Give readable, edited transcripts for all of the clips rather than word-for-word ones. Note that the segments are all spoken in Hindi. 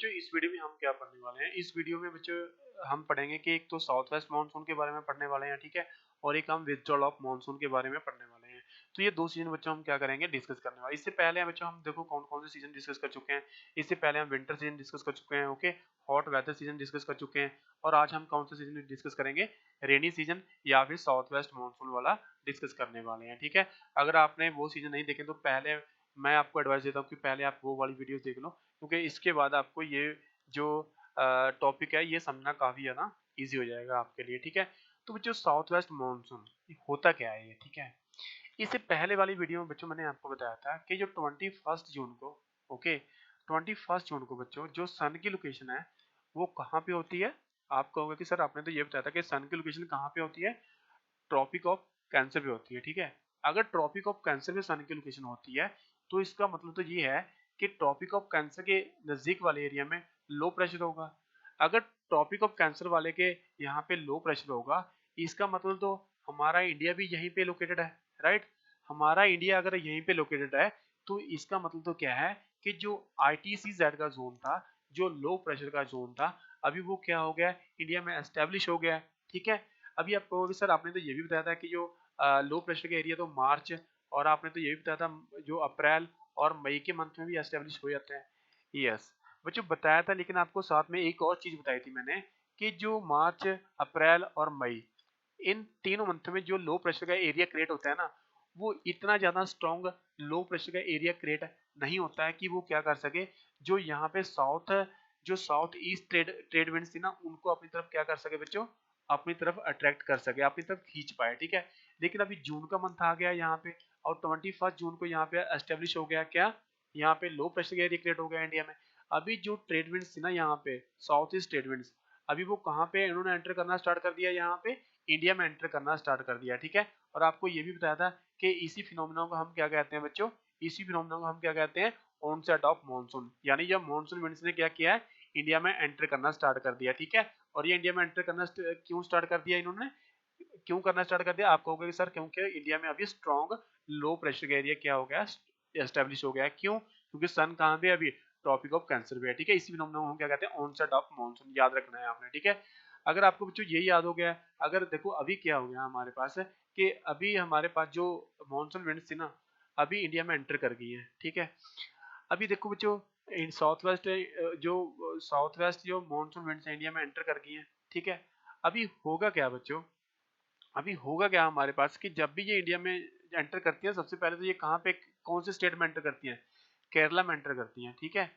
बच्चों इस वीडियो में हम क्या पढ़ने वाले हैं, इस वीडियो में बच्चों हम पढ़ेंगे कि एक तो साउथ वेस्ट मानसून के बारे में पढ़ने वाले हैं, ठीक है, और एक हम विथड्रॉल ऑफ मानसून के बारे में पढ़ने वाले हैं। तो ये दो सीजन बच्चों हम क्या करेंगे, डिस्कस करने वाले। इससे पहले बच्चों हम देखो कौन कौन से सीजन डिस्कस कर चुके हैं। इससे पहले हम विंटर सीजन डिस्कस कर चुके हैं, okay, hot weather season discuss कर चुके हैं, और आज हम कौन सा सीजन डिस्कस करेंगे, रेनी सीजन या फिर साउथ वेस्ट मानसून वाला डिस्कस करने वाले हैं, ठीक है। अगर आपने वो सीजन नहीं देखे तो पहले मैं आपको एडवाइस देता हूँ कि पहले आप वो वाली वीडियोस देख लो, क्योंकि इसके बाद आपको ये जो टॉपिक है ये समझना काफी ज़्यादा इजी हो जाएगा आपके लिए, ठीक है। तो बच्चों साउथ वेस्ट मानसून होता क्या है ये, ठीक है। इससे पहले वाली वीडियो में बच्चों मैंने आपको बताया था कि जो 21 जून को, ओके, 21 जून को बच्चों जो सन की लोकेशन है वो कहाँ पे होती है। आप कहोगे कि सर आपने तो ये बताया था कि सन की लोकेशन कहाँ पे होती है, ट्रॉपिक ऑफ कैंसर पे होती है, ठीक है। अगर ट्रॉपिक ऑफ कैंसर पे सन की लोकेशन होती है तो इसका मतलब तो ये है कि ट्रॉपिक ऑफ कैंसर के नजदीक वाले एरिया में लो प्रेशर होगा। अगर ट्रॉपिक ऑफ कैंसर वाले के यहाँ पे लो प्रेशर होगा, इसका मतलब तो हमारा इंडिया भी यहीं पे लोकेटेड है, राइट। हमारा इंडिया अगर यहीं पे लोकेटेड है तो इसका मतलब तो क्या है कि जो ITCZ का जोन था, जो लो प्रेशर का जोन था, अभी वो क्या हो गया, इंडिया में एस्टेब्लिश हो गया है, ठीक है। अभी आप कहोगे सर आपने तो ये भी बताया था कि जो लो प्रेशर का एरिया तो मार्च, और आपने तो ये भी बताया था जो अप्रैल और मई के मंथ में भी एस्टेब्लिश हो जाते हैं। यस बच्चों बताया था, लेकिन आपको साथ में एक और चीज बताई थी मैंने कि जो मार्च, अप्रैल और मई, इन तीनों मंथ में जो लो प्रेशर का एरिया क्रिएट होता है ना, वो इतना ज्यादा स्ट्रॉन्ग लो प्रेशर का एरिया क्रिएट नहीं होता है कि वो क्या कर सके, जो यहाँ पे साउथ ईस्ट ट्रेड विंड्स थी ना, उनको अपनी तरफ क्या कर सके बच्चों, अपनी तरफ अट्रैक्ट कर सके, अपनी तरफ खींच पाए, ठीक है। लेकिन अभी जून का मंथ आ गया यहाँ पे, और 21 जून को यहाँ पे एस्टेब्लिश हो गया क्या, यहाँ पे लो प्रेशर का एरिया क्रिएट हो गया इंडिया में। अभी जो ट्रेड विंड्स थी ना यहाँ पे, साउथ ईस्ट ट्रेड विंड्स, अभी वो कहाँ पे इन्होंने एंटर करना स्टार्ट कर दिया, यहाँ पे इंडिया में एंटर करना स्टार्ट कर दिया, ठीक है। और आपको ये भी बताया था कि इसी फिनोमेना को हम क्या कहते हैं बच्चों, इसी फिनोमेना को हम क्या कहते हैं, ऑनसेट ऑफ मॉनसून, यानी जब मॉनसून विंड्स ने क्या किया है, इंडिया में एंटर करना स्टार्ट कर दिया, ठीक है। और ये इंडिया में एंटर करना क्यों स्टार्ट कर दिया इन्होंने, क्यों करना स्टार्ट कर दिया, आप कहोगे सर क्योंकि इंडिया में अभी स्ट्रॉन्ग लो प्रेशर का एरिया क्या हो गया, एस्टेब्लिश हो गया, क्यों, क्योंकि सन कहाँ पे अभी, ट्रॉपिक ऑफ कैंसर पे है, ठीक है। इसी फिनोमेना को हम क्या कहते हैं, ऑनसेट ऑफ मॉनसून, याद रखना है आपने, ठीक है। अगर आपको बच्चों ये याद हो गया, अगर देखो अभी क्या हो गया हमारे पास है कि अभी हमारे पास जो मॉनसून विंड्स थी ना, अभी इंडिया में एंटर कर गई है, ठीक है। अभी देखो बच्चों इन साउथ वेस्ट जो मॉनसून विंड्स इंडिया में एंटर कर गई है, ठीक है। अभी होगा क्या बच्चों, अभी होगा क्या हमारे पास कि जब भी ये इंडिया में एंटर करती है, सबसे पहले तो ये कहाँ पे, कौन से स्टेट में एंटर करती हैं, केरला में एंटर करती हैं, ठीक है।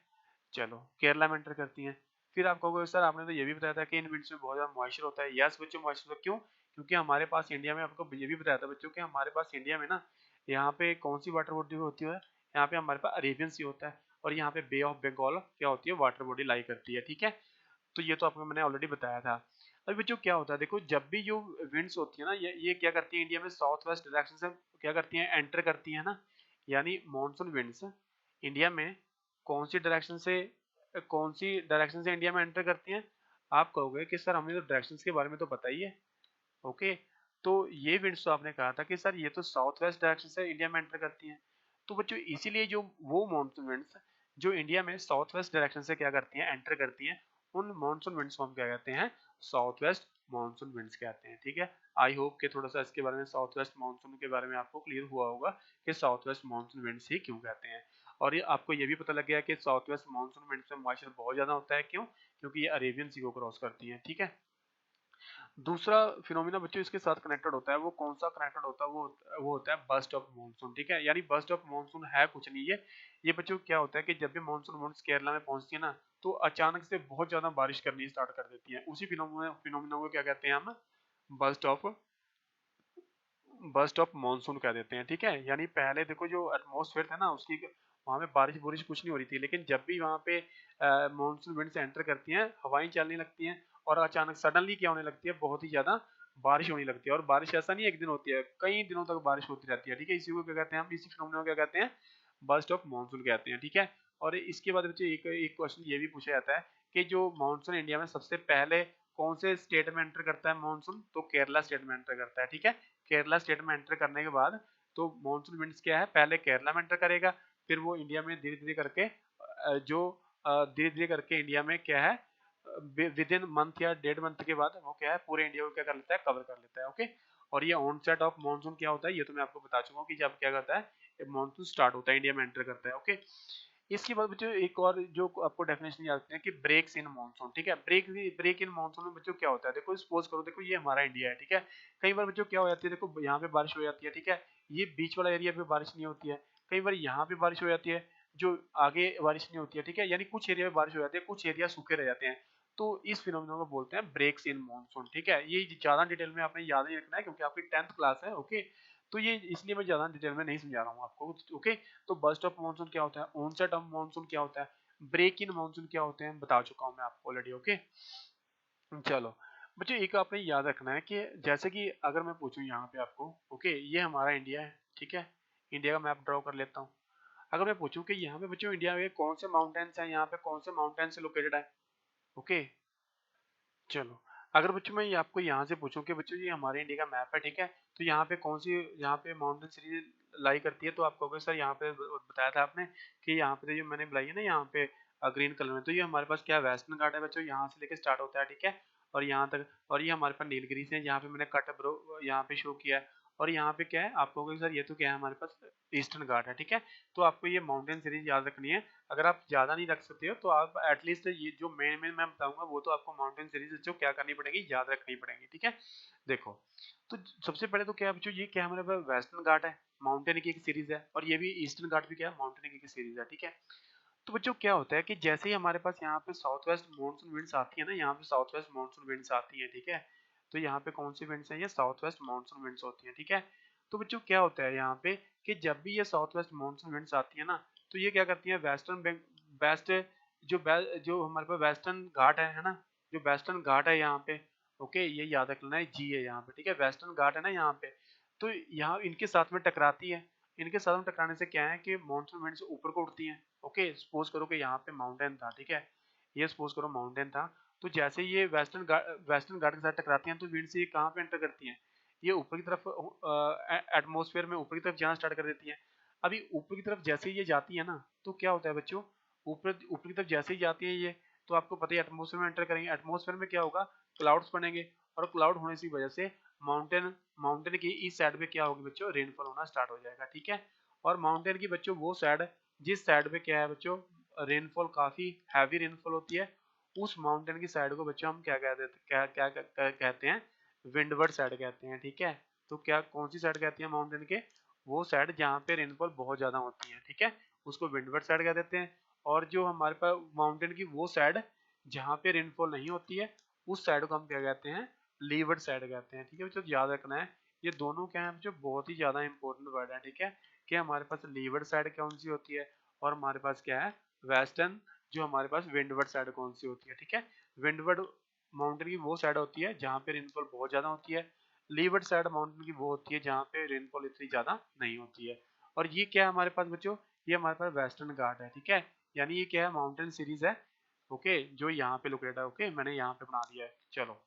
चलो केरला में एंटर करती हैं, फिर आप कहोगे सर आपने तो ये भी बताया था कि इन विंड्स में बहुत ज्यादा मॉइस्चर होता है। यस बच्चों मॉइस्चर, तो क्यों, क्योंकि हमारे पास इंडिया में, आपको ये भी बताया था बच्चों कि हमारे पास इंडिया में ना, यहाँ पे कौन सी वाटर बॉडी होती है, यहाँ पे हमारे पास अरेबियन सी होता है, और यहाँ पे बे ऑफ बंगाल क्या होती है, वाटर बॉडी लाई करती है, ठीक है। तो ये तो आपको मैंने ऑलरेडी बताया था। अभी बच्चों क्या होता है, देखो जब भी जो विंड्स होती है ना, ये क्या करती है, इंडिया में साउथ वेस्ट डायरेक्शन से क्या करती है, एंटर करती है ना, यानी मॉनसून विंड्स इंडिया में कौन सी डायरेक्शन से, इंडिया में एंटर करती हैं। आप कहोगे कि सर हमें तो डायरेक्शंस के बारे में तो पता ही है, ओके। तो ये विंड्स तो आपने कहा था कि सर ये तो साउथ वेस्ट डायरेक्शन से इंडिया में एंटर करती हैं। तो बच्चों इसीलिए जो वो मॉनसून विंड्स जो इंडिया में साउथ वेस्ट डायरेक्शन से क्या करती हैं, एंटर करती हैं, उन मॉनसून विंड्स को हम क्या कहते हैं, साउथ वेस्ट मॉनसून विंड्स कहते हैं, ठीक है। आई होप कि थोड़ा सा इसके बारे में, साउथ वेस्ट मॉनसून के बारे में आपको क्लियर हुआ होगा कि साउथ वेस्ट मॉनसून विंड्स ही क्यों कहते हैं। और ये आपको ये भी पता लग गया कि साउथ वेस्ट मॉनसून विंड्स में मॉइस्चर बहुत ज्यादा होता है, क्यों, क्योंकि ये अरेबियन सी को क्रॉस करती है, ठीक है। दूसरा फिनोमिना बच्चों इसके साथ कनेक्टेड होता है, वो कौन सा कनेक्टेड होता है, वो होता है बर्स्ट ऑफ मानसून, ठीक है। यानी बर्स्ट ऑफ मानसून है कुछ नहीं, ये बच्चों क्या होता है कि जब भी मानसून विंड्स केरला में पहुंचती है ना, तो अचानक से बहुत ज्यादा बारिश करनी स्टार्ट कर देती है। उसी फिनोमिना को क्या कहते हैं हम, burst of burst of monsoon कह देते हैं, ठीक है। यानी पहले देखो जो एटमॉस्फेयर था ना उसकी, वहां पे बारिश बुरिश कुछ नहीं हो रही थी, लेकिन जब भी वहां पे मानसून विंड्स एंटर करती हैं, हवाएं चलने लगती हैं, और अचानक सडनली क्या होने लगती है, बहुत ही ज्यादा बारिश होने लगती है। और बारिश ऐसा नहीं एक दिन होती है, कई दिनों तक बारिश होती रहती है, ठीक है। इसी को क्या कहते हैं हम, इसी फिनोमेना को क्या कहते हैं, बर्स्ट ऑफ मानसून कहते हैं, ठीक है। और इसके बाद बच्चे एक क्वेश्चन ये भी पूछा जाता है कि जो मानसून इंडिया में सबसे पहले कौन से स्टेट में एंटर करता है मानसून, तो केरला स्टेट में एंटर करता है, ठीक है। केरला स्टेट में एंटर करने के बाद तो मानसून विंड्स क्या है, पहले केरला में एंटर करेगा, फिर वो इंडिया में धीरे धीरे करके जो धीरे धीरे करके इंडिया में क्या है विद इन मंथ या 1.5 मंथ के बाद वो क्या है पूरे इंडिया को क्या कर लेता है, कवर कर लेता है। ओके, और ये ऑनसेट ऑफ मानसून क्या होता है ये तो मैं आपको बता चुका हूँ कि जब क्या करता है मानसून स्टार्ट होता है इंडिया में एंटर करता है। ओके, इसके बाद बच्चों एक और जो आपको डेफिनेशन याद रखते हैं कि ब्रेक्स इन मानसून। ठीक है, ब्रेक इन मानसून में बच्चों क्या होता है, देखो सपोज करो, देखो ये हमारा इंडिया है। ठीक है, कई बार बच्चों क्या हो जाती है, देखो यहाँ पे बारिश हो जाती है। ठीक है, ये बीच वाला एरिया पे बारिश नहीं होती है, कई बार यहाँ पे बारिश हो जाती है, जो आगे बारिश नहीं होती है। ठीक है, यानी कुछ एरिया में बारिश हो जाती है, कुछ एरिया सूखे रह जाते हैं, तो इस फिनोमिना को बोलते हैं ब्रेक्स इन मानसून। ठीक है, ये ज्यादा डिटेल में आपने याद नहीं रखना है क्योंकि आपकी 10th क्लास है। ओके, तो ये इसलिए मैं ज्यादा डिटेल में नहीं समझा रहा हूँ आपको। ओके, तो बर्स्ट ऑफ मानसून क्या होता है, ऑनसेट ऑफ मानसून क्या होता है, ब्रेक इन मानसून क्या होते हैं, बता चुका हूँ मैं आपको ऑलरेडी। ओके, चलो बच्चों एक आपने याद रखना है कि जैसे कि अगर मैं पूछूं यहाँ पे आपको, ओके ये हमारा इंडिया है। ठीक है, इंडिया का मैप ड्रॉ कर लेता हूँ। अगर मैं पूछूं कि यहाँ पे बच्चों इंडिया में कौन से माउंटेन्स हैं, यहाँ पे कौन से माउंटेन से लोकेटेड है। ओके, चलो अगर बच्चों मैं ये आपको यहाँ से पूछूं कि बच्चों ये हमारे इंडिया का मैप है। ठीक है, तो यहाँ पे कौन सी, यहाँ पे माउंटेन सीरीज लाई करती है, तो आप कहोगे सर यहाँ पे बताया था आपने कि यहाँ पे जो मैंने बुलाई है ना यहाँ पे ग्रीन कलर में, तो ये हमारे पास क्या वेस्टर्न घाट है बच्चों, यहाँ से लेके स्टार्ट होता है। ठीक है, और यहाँ तक, और ये हमारे पास नीलगिरी से यहाँ पे मैंने कट ब्रो यहाँ पे शो किया है, और यहाँ पे क्या है आप कहोगे सर ये तो क्या है हमारे पास ईस्टर्न घाट है। ठीक है, तो आपको ये माउंटेन सीरीज याद रखनी है। अगर आप ज्यादा नहीं रख सकते हो तो आप एटलीस्ट ये जो मेन मेन मैं बताऊंगा वो तो आपको माउंटेन सीरीज जो क्या करनी पड़ेगी, याद रखनी पड़ेगी। ठीक है, देखो तो सबसे पहले तो क्या बच्चों ये क्या हमारे पास वेस्टर्न घाट है, माउंटेन की एक सीरीज है, और ये भी ईस्टर्न घाट भी क्या है माउंटेन की एक सीरीज है। ठीक है, तो बच्चों क्या होता है कि जैसे ही हमारे पास यहाँ पे साउथ वेस्ट मानसून विंड्स आती है ना, यहाँ पे साउथ वेस्ट मानसून विंड्स आती है। ठीक है, तो यहाँ पे कौन सी विंड्स हैं, ये साउथ वेस्ट मानसून विंड्स होती है। ठीक है, तो बच्चों क्या होता है यहाँ पे कि जब भी ये साउथ वेस्ट मानसून विंड्स आती है ना, तो ये क्या करती है वेस्टर्न वेस्ट जो हमारे पास वेस्टर्न घाट है ना, जो वेस्टर्न घाट है यहाँ पे, ओके ये याद रख लेना है, जी है यहाँ पे। ठीक है, वेस्टर्न घाट है ना यहाँ पे, तो यहाँ इनके साथ में टकराती है, इनके साथ में टकराने से क्या है कि मानसून विंड्स ऊपर को उठती हैं। ओके, सपोज करो कि यहाँ पे माउंटेन था। ठीक है, ये सपोज करो माउंटेन था, तो जैसे ये वेस्टर्न घाट के साथ टकराती हैं तो विंड से ये कहाँ पे एंटर करती हैं, ये ऊपर की तरफ एटमॉस्फेयर में ऊपर की तरफ जाना स्टार्ट कर देती हैं। अभी ऊपर की तरफ जैसे ही ये जाती है ना, तो क्या होता है बच्चों, ऊपर ऊपर की तरफ जैसे ही जाती है ये, तो आपको पता है एटमॉस्फेयर में एंटर करेंगे, एटमॉस्फेयर में क्या होगा क्लाउड्स बनेंगे, और क्लाउड होने की वजह से माउंटेन माउंटेन की इस साइड पे क्या होगी बच्चों, रेनफॉल होना स्टार्ट हो जाएगा। ठीक है, और माउंटेन की बच्चों वो साइड जिस साइड पे क्या है बच्चों रेनफॉल काफी हैवी रेनफॉल होती है, उस माउंटेन की साइड को बच्चों हम क्या कहते हैं, क्या कहते हैं, विंडवर्ड साइड कहते हैं। ठीक है, तो क्या कौन सी साइड कहती है माउंटेन के, वो साइड जहाँ पे रेनफॉल बहुत ज्यादा होती है। ठीक है, उसको विंडवर्ड साइड कह देते हैं, और जो हमारे पास माउंटेन की वो साइड जहाँ पे रेनफॉल नहीं होती है, उस साइड को हम क्या कहते हैं, लीवर्ड साइड कहते हैं। ठीक है बच्चों, याद रखना है ये दोनों क्या है बच्चों, बहुत ही ज्यादा इंपॉर्टेंट वर्ड है। ठीक है, कि हमारे पास लीवर्ड साइड कौन सी होती है, और हमारे पास क्या है वेस्टर्न, जो हमारे पास विंडवर्ड साइड कौन सी होती है। ठीक है, विंडवर्ड माउंटेन की वो साइड होती है जहाँ पे रेनफॉल बहुत ज्यादा होती है, लीवर्ड साइड माउंटेन की वो होती है जहाँ पे रेनफॉल इतनी ज्यादा नहीं होती है। और ये क्या है हमारे पास बच्चों, ये हमारे पास वेस्टर्न घाट है। ठीक है, यानी ये क्या है माउंटेन सीरीज है। ओके, जो यहाँ पे लोकेटेड है। ओके, मैंने यहाँ पे बना दिया है। चलो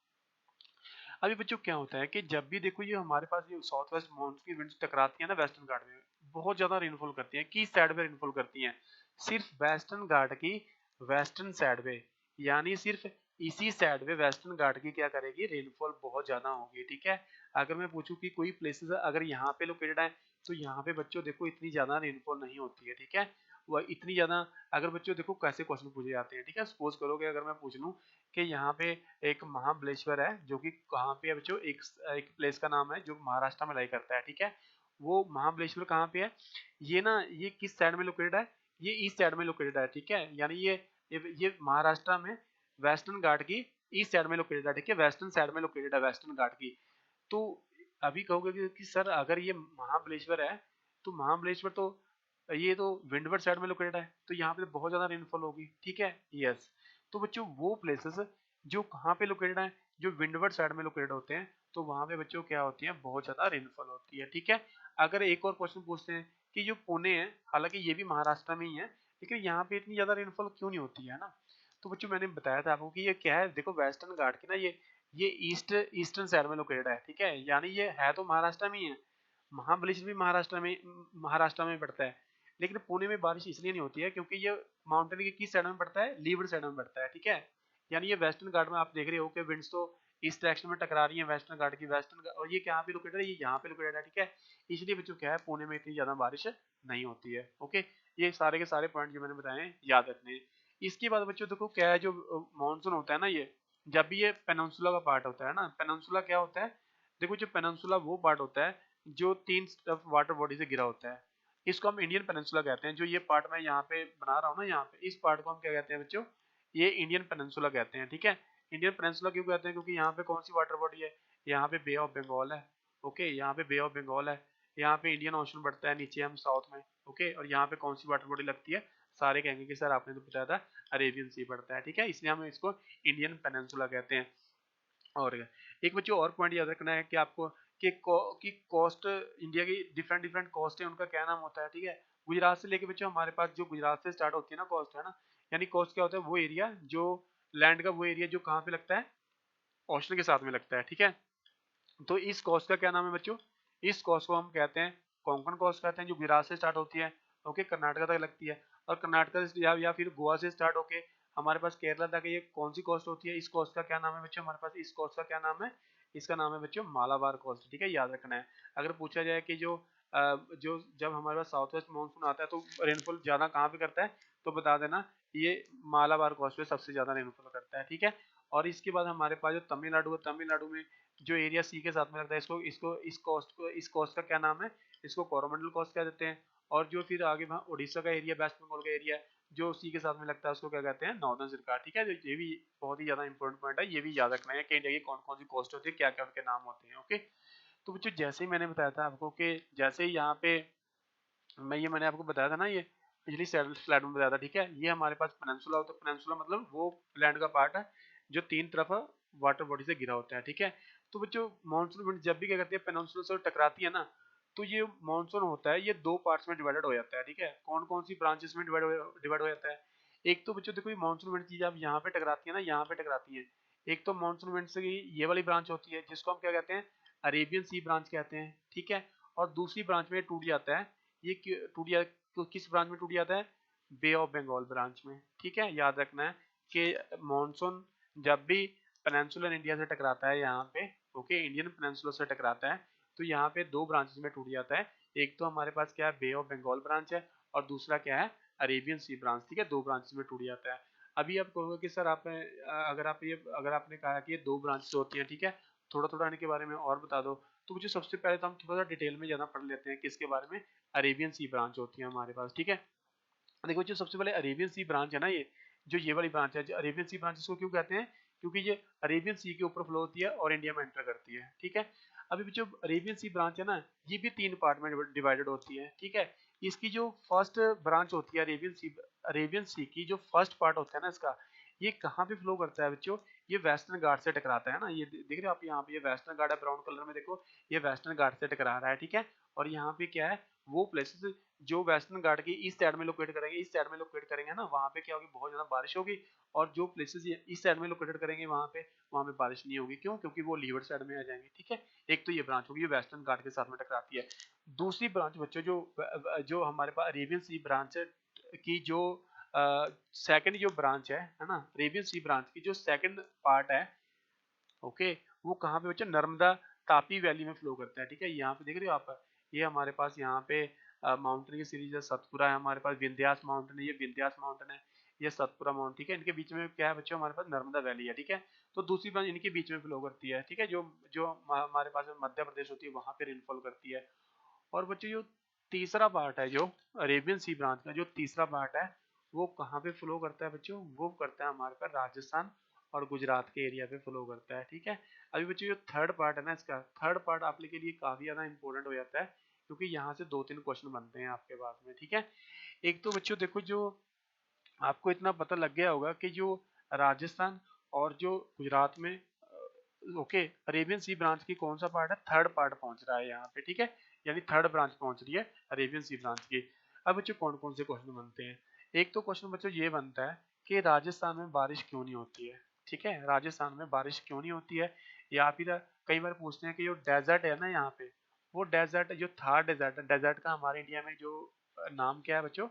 अभी बच्चों क्या होता है कि जब भी देखो ये हमारे पास ये साउथ वेस्ट माउंटेन की विंड्स टकराती है ना वेस्टर्न घाट में, बहुत ज्यादा रेनफॉल करती है, किस साइड पे रेनफॉल करती हैं, सिर्फ वेस्टर्न घाट की वेस्टर्न साइड पे, यानी सिर्फ इसी साइड पे वेस्टर्न घाट की क्या करेगी रेनफॉल बहुत ज्यादा होगी। ठीक है, अगर मैं पूछूं कि कोई प्लेसेस अगर यहाँ पे लोकेटेड है, तो यहाँ पे बच्चों देखो इतनी ज्यादा रेनफॉल नहीं होती है। ठीक है, वह इतनी ज्यादा, अगर बच्चों देखो कैसे क्वेश्चन पूछे जाते हैं। ठीक है, सपोज करो कि अगर मैं पूछ लूं कि यहाँ पे एक महाबलेश्वर है जो कि कहाँ पे है बच्चों, एक प्लेस का नाम है जो महाराष्ट्र में लाई करता है। ठीक है, वो महाबलेश्वर कहाँ पे है, ये ना ये किस साइड में लोकेटेड है, ये ईस्ट साइड में लोकेटेड है। ठीक है, यानी ये महाराष्ट्र में वेस्टर्न घाट की ईस्ट साइड में लोकेटेड है। ठीक है, वेस्टर्न साइड में लोकेटेड है वेस्टर्न घाट की। तो अभी कहोगे कि सर अगर ये महाबलेश्वर है, तो महाबलेश्वर तो ये तो विंडवर्ड साइड में लोकेटेड है, तो यहाँ पे बहुत ज्यादा रेनफॉल होगी। ठीक है, यस, तो बच्चों वो प्लेसेस जो कहाँ पे लोकेटेड है, जो विंडवर्ड साइड में लोकेटेड होते हैं, तो वहां पे बच्चों क्या होती है बहुत ज्यादा रेनफॉल होती है। ठीक है, अगर एक और क्वेश्चन पूछते हैं कि जो पुणे है, हालांकि ये भी महाराष्ट्र में ही है, लेकिन यहाँ पे इतनी ज्यादा रेनफॉल क्यों नहीं होती है ना, तो बच्चों मैंने बताया था आपको कि ये क्या है, देखो वेस्टर्न घाट की ना ये ईस्टर्न साइड में लोकेटेड है। ठीक है, यानी ये है तो महाराष्ट्र में ही है, महाबलेश्वर भी महाराष्ट्र में पड़ता है, लेकिन पुणे में बारिश इसलिए नहीं होती है क्योंकि ये माउंटेन के किस साइड में पड़ता है, लीवड साइड में पड़ता है, ठीक है। यानी ये वेस्टर्न घाट में आप देख रहे हो कि विंड्स तो इस डायरेक्शन में टकरा रही है वेस्टर्न घाट की, और ये कहाँ पे लोकेटेड है, ये यहाँ पे लोकेटेड है, ठीक है। इसलिए बच्चों क्या है, पुणे में इतनी ज्यादा बारिश नहीं होती है। ओके, ये सारे के सारे पॉइंट जो मैंने बताए हैं याद रखने हैं। इसके बाद बच्चों देखो क्या है, जो मानसून होता है ना, ये जब भी ये पेनिनसुला का पार्ट होता है ना, पेनिनसुला क्या होता है, देखो जो पेनिनसुला वो पार्ट होता है जो 3 वाटर बॉडी से घिरा होता है, इसको हम इंडियन पेनिनसुला कहते हैं। जो ये पार्ट मैं यहाँ पे बना रहा हूँ ना, यहाँ पे इस पार्ट को हम क्या कहते हैं बच्चों, ये इंडियन पेनिनसुला कहते हैं, ठीक है। इंडियन पेनिनसुला क्यों कहते हैं, क्योंकि यहाँ पे कौन सी वाटर बॉडी है, यहाँ पे बे ऑफ बंगाल है। ओके, यहाँ पे बे ऑफ बंगाल है, यहाँ पे इंडियन ओशन बढ़ता है नीचे हम साउथ में। ओके, और यहाँ पे कौन सी वाटर बॉडी लगती है, सारे कहेंगे कि सर आपने तो बताया था अरेबियन सी पड़ता है, ठीक है, इसलिए हम इसको इंडियन पेनिनसुला कहते हैं। और एक बच्चों और पॉइंट याद रखना है कि आपको कि कोस्ट, इंडिया की डिफरेंट डिफरेंट कोस्ट है, उनका क्या नाम होता है, ठीक है। गुजरात से लेके बच्चों हमारे पास जो गुजरात से स्टार्ट होती है ना कोस्ट, है ना, यानी कोस्ट क्या होता है, वो एरिया जो लैंड का वो एरिया जो कहाँ पे लगता है, ओशन के साथ में लगता है, ठीक है। तो इस कोस्ट का क्या नाम है बच्चों, इस कोस्ट को हम कहते हैं कोंकण कोस्ट कहते हैं, जो गुजरात से स्टार्ट होती है, ओके, कर्नाटका तक लगती है। और कर्नाटका से या फिर गोवा से स्टार्ट होके हमारे पास केरला तक ये कौन सी कोस्ट होती है, इस कोस्ट का क्या नाम है बच्चों, हमारे पास इस कोस्ट का क्या नाम है, इसका नाम है बच्चों मालाबार कोस्ट, ठीक है, याद रखना है। अगर पूछा जाए कि जो जब हमारे पास साउथ वेस्ट मानसून आता है तो रेनफॉल ज्यादा कहाँ पे करता है, तो बता देना ये मालाबार कोस्ट पे सबसे ज्यादा रेनफॉल करता है, ठीक है। और इसके बाद हमारे पास जो तमिलनाडु है, तमिलनाडु में जो एरिया सी के साथ में लगता है, इस कोस्ट का क्या नाम है, इसको कोरोमंडल कोस्ट कह देते हैं। और जो फिर आगे वहाँ उड़ीसा का एरिया, वेस्ट बंगाल का एरिया है जो सी के साथ में लगता है, उसको क्या कहते हैं, नॉर्दर्न सरकार, ठीक है। ये भी बहुत ही ज्यादा इंपॉर्टेंट पॉइंट है, ये भी याद रखना है कि इंडिया की कौन कौन सी कोस्ट होती है, क्या क्या उनके नाम होते हैं। ओके, तो बच्चों जैसे ही मैंने बताया था आपको कि जैसे ही यहाँ पे मैंने आपको बताया था ना, ये पिछली स्लाइड में बताया था, ठीक है। ये हमारे पास पेनिनसुला होता है, पेनिनसुला मतलब वो लैंड का पार्ट है जो 3 तरफ वाटर बॉडी से घिरा होता है, ठीक है। तो बच्चों मानसून विंड जब भी क्या करती है पेनिनसुला से टकराती है ना, तो ये मानसून होता है, ये 2 पार्ट्स में डिवाइडेड हो जाता है, ठीक है। कौन कौन सी ब्रांचेस में डिवाइड हो जाता है, एक तो बच्चों देखो ये मानसून विंड चीज अब यहाँ पे टकराती है ना, यहाँ पे टकराती है। एक तो मानसून विंड से ये वाली ब्रांच होती है जिसको हम क्या कहते हैं, अरेबियन सी ब्रांच कहते हैं, ठीक है। और दूसरी ब्रांच में टूट जाता है, ये टूट जा तो किस ब्रांच में टूट जाता है, बे ऑफ बंगाल ब्रांच में, ठीक है। याद रखना है कि मॉनसून जब भी पेनिनसुलर इंडिया से टकराता है यहाँ पे, ओके, इंडियन पेनिनसुलर से टकराता है, तो यहाँ पे 2 ब्रांचेस में टूट जाता है। एक तो हमारे पास क्या है, बे ऑफ बंगाल ब्रांच है, और दूसरा क्या है, अरेबियन सी ब्रांच, ठीक है। 2 ब्रांचेस में टूट जाता है। अभी आप कहोगे कि सर आप अगर आपने कहा कि ये 2 ब्रांचेस होती हैं, ठीक है, थोड़ा थोड़ा इनके बारे में और बता दो। तो मुझे सबसे पहले तो हम थोड़ा सा डिटेल में जाना पढ़ लेते हैं किसके बारे में, अरेबियन सी ब्रांच होती है हमारे पास, ठीक है। देखो जो सबसे पहले अरेबियन सी ब्रांच है ना, ये वाली ब्रांच है, जो अरेबियन सी ब्रांच इसको क्यों कहते हैं, क्योंकि ये अरेबियन सी के ऊपर फ्लो होती है और इंडिया में एंटर करती है, ठीक है। अभी जो अरेबियन सी ब्रांच है ना, ये भी 3 पार्ट में डिवाइडेड होती है, ठीक है। इसकी जो फर्स्ट ब्रांच होती है अरेबियन सी की जो फर्स्ट पार्ट होता है ना इसका, ये कहाँ पे फ्लो करता है बच्चों, ये वेस्टर्न घाट से टकराता है ना, ये देख रहे हो आप यहाँ पे, ये वेस्टर्न घाट है ब्राउन कलर में, देखो ये वेस्टर्न घाट से टकरा रहा है, ठीक है। और यहाँ पे क्या है, वो प्लेसेस जो वेस्टर्न घाट की इस साइड में लोकेट करेंगे ना, वहाँ पे क्या होगी, बहुत ज्यादा बारिश होगी। और जो प्लेसेस इस साइड में लोकेटेड करेंगे वहाँ पे बारिश नहीं होगी, क्यों, क्योंकि वो लीवर्ड साइड में आ जाएंगे, ठीक है। एक तो ये ब्रांच होगी, ये वेस्टर्न घाट के साथ में टकराती है। दूसरी ब्रांच बच्चों जो हमारे पास अरेबियन सी ब्रांच की जो सेकंड जो ब्रांच है ना, अरेबियन सी ब्रांच की जो सेकंड पार्ट है, ओके, वो कहाँ पे बच्चों, नर्मदा तापी वैली में फ्लो करता है, ठीक है। यहाँ पे देख रहे हो आप, ये हमारे पास यहाँ पे माउंटेन की सीरीज है, सतपुरा है हमारे पास, विंध्यास माउंटेन है, ये विंध्यास माउंटेन है, ये सतपुरा माउंटेन, ठीक है। इनके बीच में क्या है बच्चों, हमारे पास नर्मदा वैली है, ठीक है। तो दूसरी ब्रांच इनके बीच में फ्लो करती है, ठीक है, जो जो हमारे पास मध्य प्रदेश होती है वहां पे रेनफॉल करती है। और बच्चों जो तीसरा पार्ट है, जो अरेबियन सी ब्रांच का जो तीसरा पार्ट है, वो कहाँ पे फ्लो करता है बच्चों, वो करता है हमारे पास राजस्थान और गुजरात के एरिया पे फ्लो करता है, ठीक है। अभी बच्चों जो थर्ड पार्ट है ना, इसका थर्ड पार्ट आपके लिए काफी ज्यादा इंपॉर्टेंट हो जाता है, क्योंकि यहाँ से 2-3 क्वेश्चन बनते हैं आपके पास में, ठीक है। एक तो बच्चों देखो, जो आपको इतना पता लग गया होगा कि जो राजस्थान और जो गुजरात में ओके अरेबियन सी ब्रांच की कौन सा पार्ट है, थर्ड पार्ट पहुंच रहा है यहाँ पे, ठीक है। यानी थर्ड ब्रांच पहुंच रही है अरेबियन सी ब्रांच की। अब बच्चों कौन कौन से क्वेश्चन बनते हैं, एक तो क्वेश्चन बच्चों ये बनता है कि राजस्थान में बारिश क्यों नहीं होती है, ठीक है, राजस्थान में बारिश क्यों नहीं होती है। या फिर कई बार पूछते हैं कि जो डेजर्ट है ना यहाँ पे, वो डेजर्ट जो थार डेजर्ट है, डेजर्ट का हमारे इंडिया में जो नाम क्या है बच्चों,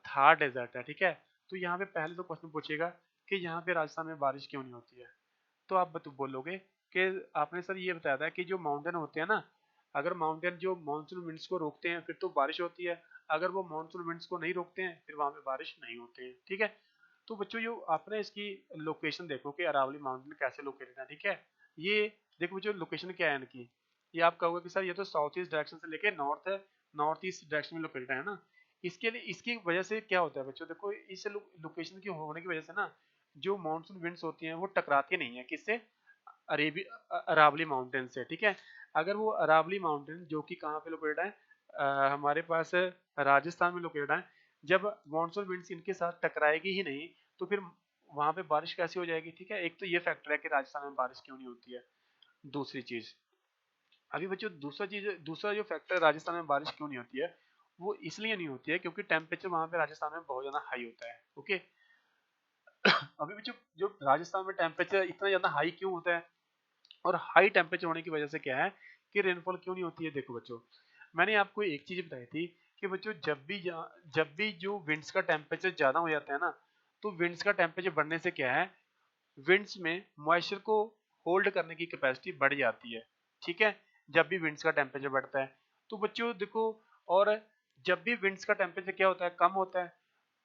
थार डेजर्ट है, ठीक है। तो यहाँ पे पहले तो क्वेश्चन पूछेगा कि यहाँ पे राजस्थान में बारिश क्यों नहीं होती है। तो आप बोलोगे कि आपने सर ये बताया था कि जो माउंटेन होते हैं ना, अगर माउंटेन जो मानसून विंड्स को रोकते हैं फिर तो बारिश होती है, अगर वो मानसून विंड्स को नहीं रोकते हैं फिर वहां पे बारिश नहीं होती है, ठीक है। तो बच्चों जो आपने इसकी लोकेशन देखो कि अरावली माउंटेन कैसे लोकेटेड है, ठीक है। ये देखो बच्चों लोकेशन क्या है इनकी, ये आप कहोगे कि सर ये तो साउथ ईस्ट डायरेक्शन से लेके नॉर्थ ईस्ट डायरेक्शन में लोकेटेड है ना। इसके लिए इसकी वजह से क्या होता है बच्चों, देखो इस लोकेशन की होने की वजह से ना जो मानसून विंड्स होती हैं वो टकराती नहीं है किससे, अरावली माउंटेन से, ठीक है। अगर वो अरावली माउंटेन जो कि कहाँ पे लोकेटेड है, हमारे पास राजस्थान में लोकेटेड है, जब मानसून विंड्स इनके साथ टकराएगी ही नहीं तो फिर वहां पे बारिश कैसी हो जाएगी, ठीक है। एक तो ये फैक्टर है कि राजस्थान में बारिश क्यों नहीं होती है। दूसरी चीज, अभी बच्चों दूसरा जो फैक्टर राजस्थान में बारिश क्यों नहीं होती है, वो इसलिए नहीं होती है क्योंकि टेम्परेचर वहां पे राजस्थान में बहुत ज्यादा हाई होता है, ओके। अभी बच्चों जो राजस्थान में टेम्परेचर इतना ज्यादा हाई क्यों होता है, और हाई टेम्परेचर होने की वजह से क्या है कि रेनफॉल क्यों नहीं होती है। देखो बच्चों, मैंने आपको एक चीज बताई थी कि बच्चों जब भी जो विंड्स का टेम्परेचर ज्यादा हो जाता है ना, तो विंड्स का टेम्परेचर बढ़ने से क्या है, विंड्स में मॉइस्चर को होल्ड करने की कैपेसिटी बढ़ जाती है, ठीक है। जब भी विंड्स का टेम्परेचर बढ़ता है तो बच्चों देखो, और जब भी विंड्स का टेम्परेचर क्या होता है, कम होता है,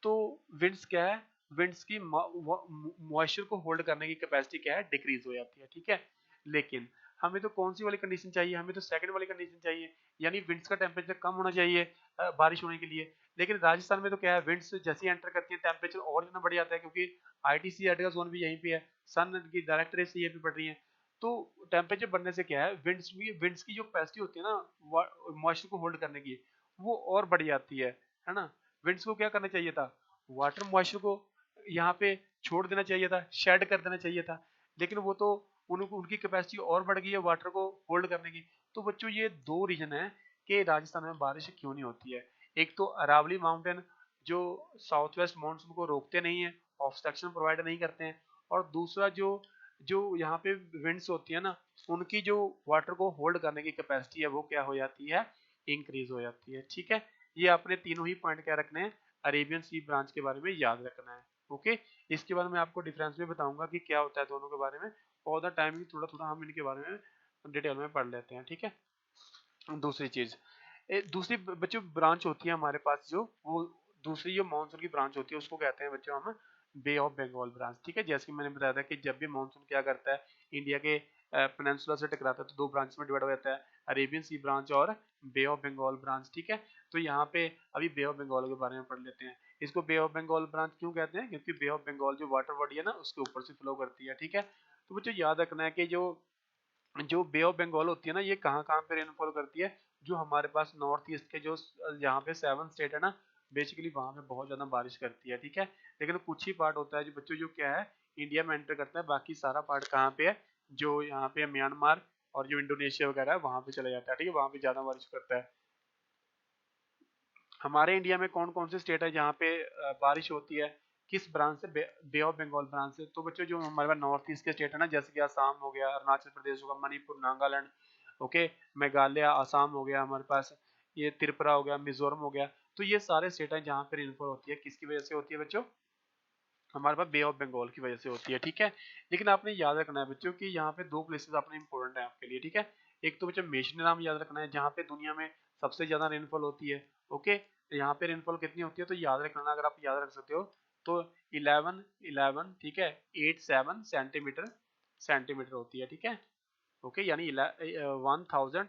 तो विंड्स क्या है, विंड्स की मॉइस्चर को होल्ड करने की कैपेसिटी क्या है, डिक्रीज हो जाती है, ठीक है। लेकिन हमें तो कौन सी वाली कंडीशन चाहिए, हमें तो सेकंड वाली कंडीशन चाहिए, यानी विंड्स का टेम्परेचर कम होना चाहिए बारिश होने के लिए। लेकिन राजस्थान में तो क्या है, विंड्स जैसे ही एंटर करती है टेम्परेचर और ज्यादा बढ़ जाता है, क्योंकि आईटीसी का जोन भी यहीं पे है, सन की डायरेक्ट रेस यहीं पे पड़ रही है। तो टेम्परेचर बढ़ने से क्या है, विंड्स की जो कैपेसिटी होती है ना मॉइस्चर को होल्ड करने की, वो और बढ़ जाती है ना। विंड्स को क्या करना चाहिए था, वाटर मॉइस्चर को यहाँ पे छोड़ देना चाहिए था, शेड कर देना चाहिए था, लेकिन वो तो उनकी कैपेसिटी और बढ़ गई है वाटर को होल्ड करने की। तो बच्चों ये दो रीजन है कि राजस्थान में बारिश क्यों नहीं होती है। एक तो अरावली माउंटेन जो साउथ वेस्ट मानसून को रोकते नहीं है, ऑब्स्ट्रक्शन प्रोवाइड नहीं करते हैं, और दूसरा जो जो यहाँ पे विंड्स होती है ना, उनकी जो वाटर को होल्ड करने की कैपेसिटी है वो क्या हो जाती है, इंक्रीज हो जाती है, ठीक है। ये आपने तीनों ही पॉइंट क्या रखने हैं, अरेबियन सी ब्रांच के बारे में याद रखना है, ओके। इसके बाद मैं आपको डिफरेंस भी बताऊंगा कि क्या होता है दोनों के बारे में, और द टाइम थोड़ा थोड़ा हम इनके बारे में डिटेल में पढ़ लेते हैं, ठीक है। दूसरी चीज, दूसरी बच्चों ब्रांच होती है हमारे पास जो, वो दूसरी जो मानसून की ब्रांच होती है उसको कहते हैं बच्चों हम बे ऑफ बंगाल ब्रांच, ठीक है। जैसे कि मैंने बताया था कि जब भी मानसून क्या करता है, इंडिया के पेनिनसुला से टकराता है तो दो ब्रांच में डिवाइड हो जाता है, अरेबियन सी ब्रांच और बे ऑफ बंगाल ब्रांच, ठीक है। तो यहाँ पे अभी बे ऑफ बंगाल के बारे में पढ़ लेते हैं। इसको बे ऑफ बंगाल ब्रांच क्यों कहते हैं, क्योंकि बे ऑफ बंगाल जो वाटर बॉडी है ना उसके ऊपर से फ्लो करती है, ठीक है। तो बच्चों याद रखना है कि जो जो बे ऑफ बंगाल होती है ना, ये कहाँ कहाँ पे रेनफॉल करती है, जो हमारे पास नॉर्थ ईस्ट के जो यहाँ पे 7 स्टेट है ना, बेसिकली वहां पे बहुत ज्यादा बारिश करती है, ठीक है। लेकिन कुछ ही पार्ट होता है जो बच्चों जो क्या है इंडिया में एंटर करता है, बाकी सारा पार्ट कहाँ पे है, जो यहाँ पे म्यांमार और जो इंडोनेशिया वगैरह है वहां पे चला जाता है, ठीक है, वहां पे ज्यादा बारिश करता है। हमारे इंडिया में कौन कौन से स्टेट है जहाँ पे बारिश होती है, किस ब्रांच से, बे ऑफ बंगाल ब्रांच से। तो बच्चों जो हमारे पास नॉर्थ ईस्ट के स्टेट है ना, जैसे कि असम हो गया, अरुणाचल प्रदेश होगा, मणिपुर, नागालैंड, ओके, मेघालय, असम हो गया हमारे पास, ये त्रिपुरा हो गया, मिजोरम हो गया। तो ये सारे स्टेट है जहाँ पे रेनफॉल होती है, किसकी वजह से होती है बच्चों, हमारे पास बे ऑफ बंगाल की वजह से होती है, ठीक है। लेकिन आपने याद रखना है बच्चों कि यहाँ पे दो प्लेसेस अपने इंपॉर्टेंट है आपके लिए, ठीक है। एक तो बच्चों मेषने नाम याद रखना है, जहाँ पे दुनिया में सबसे ज्यादा रेनफॉल होती है, ओके। तो यहाँ पे रेनफॉल कितनी होती है तो याद रखना, अगर आप याद रख सकते हो तो 11 ठीक है 87 सेंटीमीटर होती है, ठीक है, ओके। यानी 1800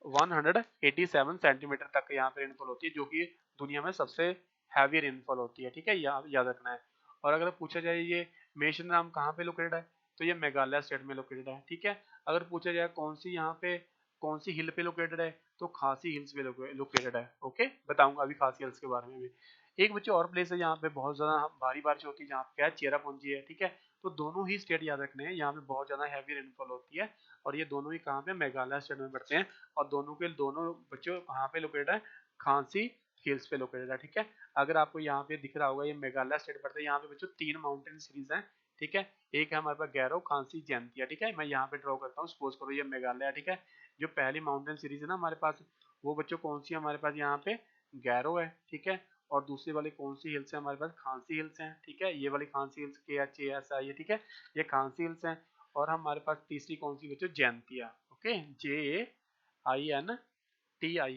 1187 सेंटीमीटर तक यहाँ पे रेनफॉल होती है, जो कि दुनिया में सबसे हैवी रेनफॉल होती है, ठीक है, याद रखना है। और अगर पूछा जाए ये मेषन नाम कहाँ पे लोकेटेड है, तो ये मेघालय स्टेट में लोकेटेड है, ठीक है। अगर पूछा जाए कौन सी यहाँ पे कौन सी हिल पे लोकेटेड है, तो खासी हिल्स पे लोकेटेड है, ओके। बताऊंगा अभी खासी हिल्स के बारे में भी। एक बच्चे और प्लेस है जहाँ पे बहुत ज्यादा भारी बारिश होती है, जहाँ पे क्या है, चेरापूंजी है, ठीक है। तो दोनों ही स्टेट याद रखने हैं, यहाँ पे बहुत ज्यादा हैवी रेनफॉल होती है, और ये दोनों ही कहाँ पे, मेघालय स्टेट में पड़ते हैं। और दोनों के दोनों बच्चों कहाँ पे लोकेटेड है, खांसी हिल्स पे लोकेटेड है, ठीक है। अगर आपको यहाँ पे दिख रहा होगा ये मेघालय स्टेट पड़ता है, यहाँ पे बच्चों 3 माउंटेन सीरीज हैं, ठीक है। एक है हमारे पास गैरो, खांसी, जैंतिया, ठीक है। मैं यहाँ पे ड्रॉ करता हूँ, सपोज करो ये मेघालय, ठीक है। जो पहली माउंटेन सीरीज है ना हमारे पास, वो बच्चों कौन सी हमारे पास यहाँ पे गैरो है, ठीक है, और दूसरी वाली कौन सी हिल्स है हमारे पास, खांसी हिल्स हैं, ठीक है, ये वाली खांसी हिल्स KHASI है, ठीक है, ये खांसी हिल्स हैं। और हमारे पास तीसरी कौन सी बच्चों, जैंतिया, ओके, JAINTI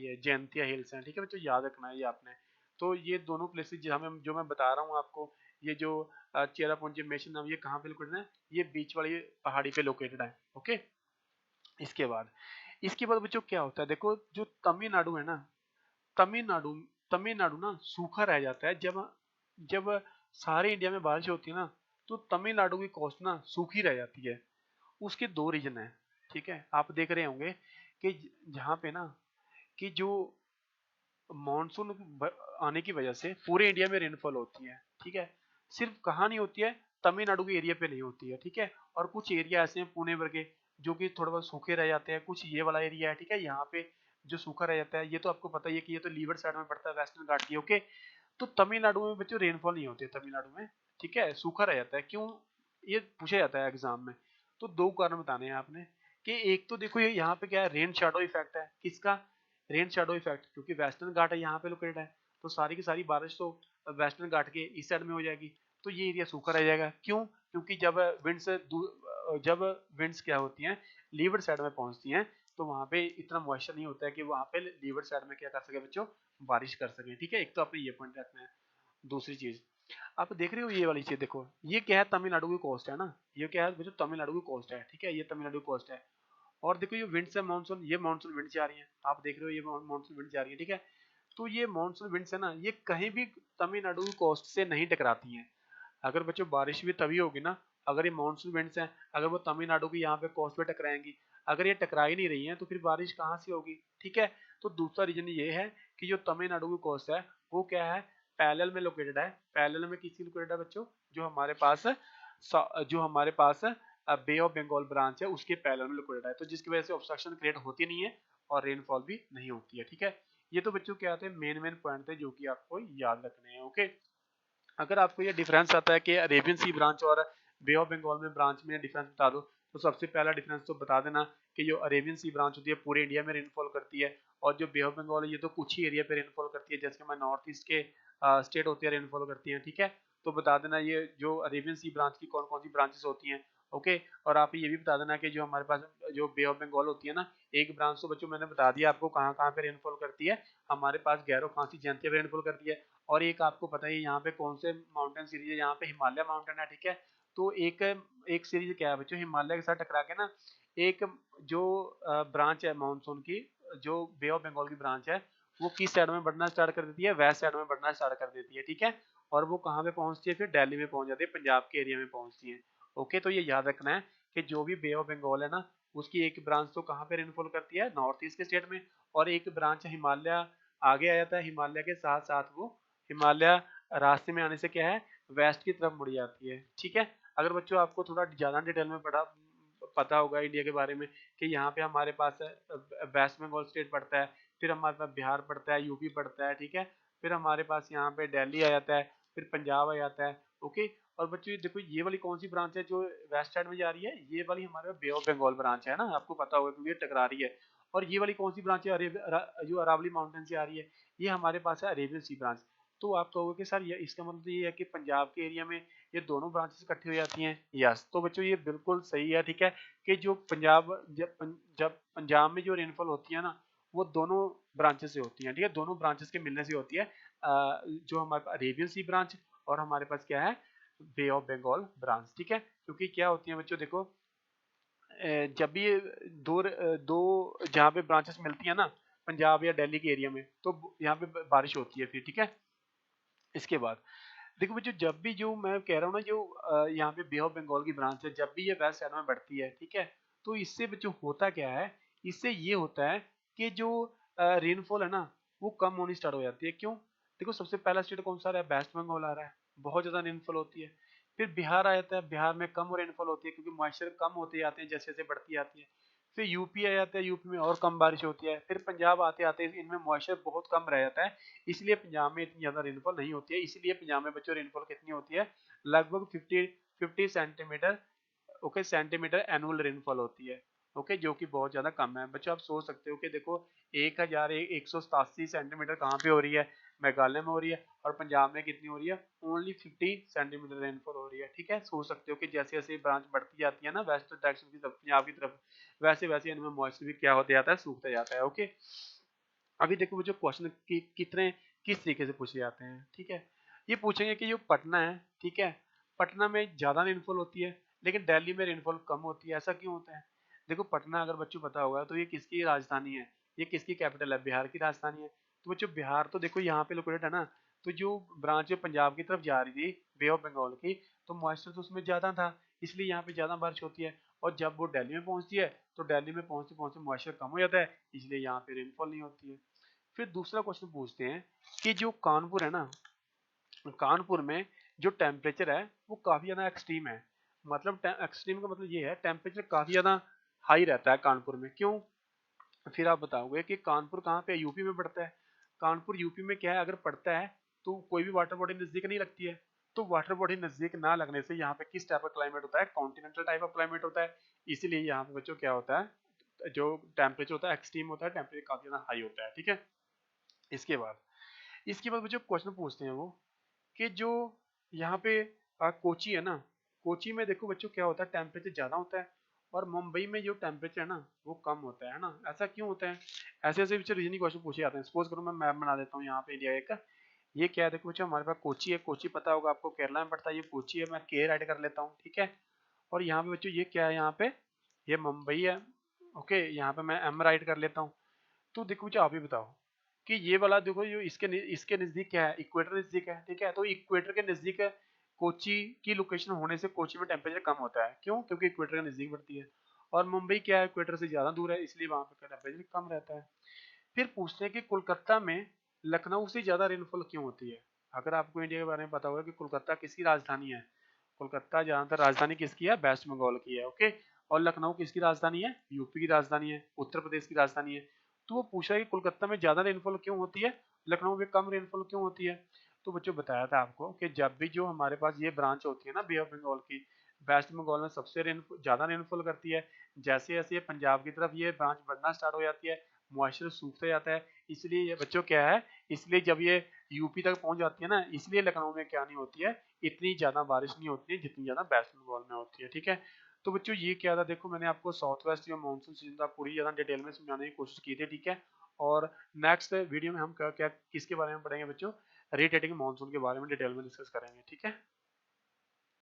है, जैंतिया हिल्स हैं, ठीक है बच्चों, याद रखना है ये आपने। तो ये दोनों प्लेसेस जो मैं बता रहा हूँ आपको, ये जो चेरापूंजी मेशन नाम, ये कहाँ पे लोकेटेड है, ये बीच वाली पहाड़ी पे लोकेटेड है, ओके। इसके बाद बच्चों क्या होता है, देखो जो तमिलनाडु है ना, तमिलनाडु तमिलनाडु ना सूखा रह जाता है जब जब सारे इंडिया में बारिश होती है ना, तो तमिलनाडु की कोस्ट ना सूखी रह जाती है। उसके दो रीजन है, ठीक है, आप देख रहे होंगे कि जहाँ पे ना कि जो मानसून आने की वजह से पूरे इंडिया में रेनफॉल होती है, ठीक है, सिर्फ कहाँ नहीं होती है, तमिलनाडु के एरिया पे नहीं होती है, ठीक है, और कुछ एरिया ऐसे हैं पुणे भर के जो कि थोड़ा बहुत सूखे रह जाते हैं, कुछ ये वाला एरिया है, ठीक है, यहाँ पे जो सूखा रह जाता है, ये तो आपको पता ही है कि ये तो लीवर साइड में पड़ता है, वेस्टर्न घाट की, ओके। तो तमिलनाडु में बच्चों रेनफॉल नहीं होती है तमिलनाडु में, ठीक है, सूखा रह जाता है, क्यों, ये पूछा जाता है एग्जाम में। तो दो कारण बताने हैं आपने, कि एक तो देखो ये यहाँ पे क्या है, रेन शैडो इफेक्ट है, किसका, रेन शैडो इफेक्ट, क्योंकि वेस्टर्न घाट है यहाँ पे लोकेटेड है, तो सारी की सारी बारिश तो वेस्टर्न घाट के इस साइड में हो जाएगी, तो ये एरिया सूखा रह जाएगा, क्यों, क्योंकि जब विंड्स क्या होती हैं, लीवर्ड साइड में पहुंचती हैं, तो वहां पे इतना मॉइस्चर नहीं होता है कि वहां पे लीवर्ड साइड में क्या कर सके बच्चों, बारिश कर सके, ठीक है, एक तो आपने ये पॉइंट रखना है। दूसरी चीज आप देख रहे हो, ये वाली चीज देखो, ये क्या है, तमिलनाडु की कोस्ट है ना, ये क्या है बच्चों, तमिलनाडु की कोस्ट है, ठीक है, ये तमिलनाडु की कोस्ट है। और देखो ये विंड्स है मानसून, ये मानसून विंड्स जा रही है, आप देख रहे हो ये मानसून विंड्स जा रही है, ठीक है। तो ये मानसून विंड्स है ना, ये कहीं भी तमिलनाडु की कोस्ट से नहीं टकराती हैं। अगर बच्चों बारिश भी तभी होगी ना, अगर ये मानसून विंड्स हैं, अगर वो तमिलनाडु की यहाँ पे कोस्ट पे टकराएंगी, अगर ये टकरा ही नहीं रही हैं तो फिर बारिश कहाँ से होगी, ठीक है। तो दूसरा रीजन ये है कि जो तमिलनाडु की कोस्ट है वो क्या है, पैरेलल में लोकेटेड है, पैरेलल में किसकी लोकेटेड है बच्चों, जो हमारे पास बे ऑफ बंगाल ब्रांच है उसके पैरेलल में लोकेटेड है, तो जिसकी वजह से ऑब्स्ट्रक्शन क्रिएट होती नहीं है और रेनफॉल भी नहीं होती है, ठीक है। ये तो बच्चों क्या आते हैं, मेन पॉइंट थे जो कि आपको याद रखने हैं, ओके। अगर आपको ये डिफरेंस आता है कि अरेबियन सी ब्रांच और बे ऑफ बंगाल में ब्रांच में डिफरेंस बता दो, तो सबसे पहला डिफरेंस तो बता देना कि जो अरेबियन सी ब्रांच होती है पूरे इंडिया में रेनफॉल करती है, और जो बे ऑफ बंगाल है ये तो कुछ ही एरिया पे रेनफॉल करती है, जैसे हमारे नॉर्थ ईस्ट के स्टेट होती है रेनफॉल करती है, ठीक है। तो बता देना ये जो अरेबियन सी ब्रांच की कौन कौन सी ब्रांचेस होती हैं, ओके। और आप ये भी बता देना कि जो हमारे पास जो बे ऑफ बंगाल होती है ना, एक ब्रांच तो बच्चों मैंने बता दिया आपको कहाँ कहाँ पे रेनफॉल करती है, हमारे पास गैरो खांसी जयंतिया पे रेनफॉल करती है, और एक आपको पता है यहाँ पे कौन से माउंटेन सीरीज है, यहाँ पे हिमालय माउंटेन है, ठीक है। तो एक एक सीरीज क्या है बच्चों, हिमालय के साथ टकरा के ना एक जो ब्रांच है मानसून की, जो बे ऑफ बंगाल की ब्रांच है, वो किस साइड में बढ़ना स्टार्ट कर देती है, वेस्ट साइड में बढ़ना स्टार्ट कर देती है, ठीक है। और वो कहाँ पे पहुंचती है, फिर दिल्ली में पहुंच जाती है, पंजाब के एरिया में पहुंचती है, ओके। तो ये याद रखना है कि जो भी बे ऑफ बंगाल है ना, उसकी एक ब्रांच तो कहाँ पे रेनफॉल करती है, नॉर्थ ईस्ट के स्टेट में, और एक ब्रांच हिमालय आगे आ जाता है, हिमालय के साथ साथ वो हिमालय रास्ते में आने से क्या है, वेस्ट की तरफ मुड़ जाती है, ठीक है। अगर बच्चों आपको थोड़ा ज्यादा डिटेल में पता होगा इंडिया के बारे में, कि यहाँ पे हमारे पास वेस्ट बंगाल स्टेट पड़ता है, फिर हमारे पास बिहार पड़ता है, यूपी पड़ता है, ठीक है, फिर हमारे पास यहाँ पे दिल्ली आ जाता है, फिर पंजाब आ जाता है, ओके। और बच्चों देखो ये वाली कौन सी ब्रांच है जो वेस्ट साइड में जा रही है, ये वाली हमारे बे ऑफ बंगाल ब्रांच है ना, आपको पता होगा क्योंकि ये टकरा रही है। और ये वाली कौन सी ब्रांच है, जो अरावली माउंटेन से आ रही है, ये हमारे पास है अरेबियन सी ब्रांच। तो आप कहोगे कि सर ये इसका मतलब ये है कि पंजाब के एरिया में ये दोनों ब्रांचेस इकट्ठी हो जाती हैं, यस। तो बच्चों ये बिल्कुल सही है, ठीक है, कि जो जब पंजाब में जो रेनफॉल होती है ना, वो दोनों ब्रांचेस से होती है, ठीक है, दोनों ब्रांचेस के मिलने से होती है, जो हमारे पास अरेबियन सी ब्रांच और हमारे पास क्या है, बे ऑफ बंगाल ब्रांच, ठीक है। क्योंकि क्या होती है बच्चों देखो, जब भी ये दो जहाँ पे ब्रांचेस मिलती है ना, पंजाब या दिल्ली के एरिया में, तो यहाँ पे बारिश होती है फिर, ठीक है। इसके बाद देखो बच्चों, जब भी जो मैं कह रहा हूँ ना, जो यहाँ पे बे ऑफ बंगाल की ब्रांच है, जब भी ये वेस्ट साइड में बढ़ती है, ठीक है, तो इससे बच्चों होता क्या है, इससे ये होता है कि जो रेनफॉल है ना, वो कम होनी स्टार्ट हो जाती है, क्यों, देखो सबसे पहला स्टेट कौन सा आ रहा है, वेस्ट बंगाल आ रहा है, बहुत ज्यादा रेनफॉल होती है। फिर बिहार आ जाता है, बिहार में कम रेनफॉल होती है क्योंकि मॉइस्चर कम होते जाते हैं जैसे जैसे बढ़ती जाती है। फिर यूपी आ जाता है, यूपी में और कम बारिश होती है। फिर पंजाब आते आते इनमें मॉइस्चर बहुत कम रह जाता है, इसलिए पंजाब में इतनी ज्यादा रेनफॉल नहीं होती है। इसलिए पंजाब में बच्चों रेनफॉल कितनी होती है, लगभग 50 centimetre, okay, centimetre annual rainfall होती है। ओके, जो कि बहुत ज़्यादा कम है। बच्चों आप सोच सकते हो कि देखो 1187 सेंटीमीटर कहाँ पे हो रही है, मेघालय में हो रही है, और पंजाब में कितनी हो रही है, ओनली 50 सेंटीमीटर रेनफॉल हो रही है। ठीक है, सोच सकते हो कि जैसे जैसे ब्रांच बढ़ती जाती है ना वेस्ट डायरेक्शन की तरफ, पंजाब की तरफ, वैसे वैसे इनमें मॉइस्चर भी क्या होता जाता है, सूखता जाता है। ओके, अभी देखो जो क्वेश्चन कितने किस तरीके से पूछे जाते हैं। ठीक है, ये पूछेंगे कि जो पटना है, ठीक है, पटना में ज़्यादा रेनफॉल होती है लेकिन दिल्ली में रेनफॉल कम होती है, ऐसा क्यों होता है? देखो पटना अगर बच्चों पता होगा तो ये किसकी राजधानी है, ये किसकी कैपिटल है, बिहार की राजधानी है। तो बच्चों बिहार तो देखो यहाँ पे लोकेटेड है ना, तो जो ब्रांच पंजाब की तरफ जा रही थी बे ऑफ बंगाल की, तो मॉइस्चर तो उसमें ज़्यादा था, इसलिए यहाँ पे ज़्यादा बारिश होती है। और जब वो दिल्ली में पहुंचती है तो दिल्ली में पहुंचते पहुंचते मॉइस्चर कम हो जाता है, इसलिए यहाँ पे रेनफॉल नहीं होती है। फिर दूसरा क्वेश्चन पूछते हैं कि जो कानपुर है ना, कानपुर में जो टेम्परेचर है वो काफी ज्यादा एक्सट्रीम है। मतलब एक्सट्रीम का मतलब ये है टेम्परेचर काफी ज्यादा हाई रहता है कानपुर में, क्यों? फिर आप बताओगे कि कानपुर कहाँ पे, यूपी में पड़ता है। कानपुर यूपी में क्या है, अगर पड़ता है तो कोई भी वाटर बॉडी नजदीक नहीं लगती है। तो वाटर बॉडी नजदीक ना लगने से यहाँ पे किस टाइप का क्लाइमेट होता है, कॉन्टिनेंटल टाइप ऑफ क्लाइमेट होता है। इसीलिए यहाँ पे बच्चों क्या होता है, जो टेम्परेचर होता है एक्सट्रीम होता है, टेम्परेचर काफी ज्यादा हाई होता है। ठीक है, इसके बाद बच्चों क्वेश्चन पूछते हैं वो कि जो यहाँ पे कोची है ना, कोची में देखो बच्चों क्या होता है, टेम्परेचर ज़्यादा होता है, और मुंबई में जो टेम्परेचर है ना वो कम होता है ना, ऐसा क्यों होता है? ऐसे ऐसे बच्चों रीजनिंग क्वेश्चन पूछे जाते हैं। सपोज करो मैं मैप बना देता हूँ यहाँ पे इंडिया का, ये क्या है, देखो बच्चों हमारे पास कोची है, कोची पता होगा आपको केरला में पड़ता है, ये कोची है, मैं के राइट कर लेता हूँ। ठीक है, और यहाँ पे बच्चों ये क्या है, यहाँ पे ये मुंबई है। ओके, यहाँ पे मैं एम राइट कर लेता हूँ। तो देखो मुझे आप ही बताओ कि ये वाला देखो जो इसके नजदीक क्या है, इक्वेटर नजदीक है। ठीक है, तो इक्वेटर के नजदीक है, कोची की लोकेशन होने से कोची में टेम्परेचर कम होता है, क्यों? क्योंकि इक्वेटर के नजदीक पड़ती है। और मुंबई क्या है, इक्वेटर से ज्यादा दूर है, इसलिए वहां पे टेम्परेचर कम रहता है। फिर पूछते हैं कि कोलकाता में लखनऊ से ज्यादा रेनफॉल क्यों होती है? अगर आपको इंडिया के बारे में पता होगा कि कोलकाता किसकी राजधानी है, कोलकाता ज्यादातर राजधानी किसकी है, वेस्ट बंगाल की है। ओके, और लखनऊ किसकी राजधानी है, यूपी की राजधानी है, उत्तर प्रदेश की राजधानी है। तो वो पूछा है कि कोलकाता में ज्यादा रेनफॉल क्यों होती है, लखनऊ में कम रेनफॉल क्यों होती है? तो बच्चों बताया था आपको कि जब भी जो हमारे पास ये ब्रांच होती है ना बे ऑफ बंगाल की, वेस्ट बंगाल में सबसे ज्यादा रेनफॉल करती है। जैसे जैसे ये पंजाब की तरफ ये ब्रांच बढ़ना स्टार्ट हो जाती है, मॉइस्चर सूखता जाता है, इसलिए ये बच्चों क्या है, इसलिए जब ये यूपी तक पहुंच जाती है ना, इसलिए लखनऊ में क्या नहीं होती है, इतनी ज्यादा बारिश नहीं होती है जितनी ज्यादा वेस्ट बंगाल में होती है। ठीक है, तो बच्चों ये क्या था, देखो मैंने आपको साउथ वेस्ट या मानसून सीजन का पूरी ज्यादा डिटेल में समझाने की कोशिश की थी। ठीक है, और नेक्स्ट वीडियो में हम क्या क्या किसके बारे में पढ़ेंगे बच्चों, रीटेटिंग मानसून के बारे में डिटेल में डिस्कस करेंगे। ठीक है।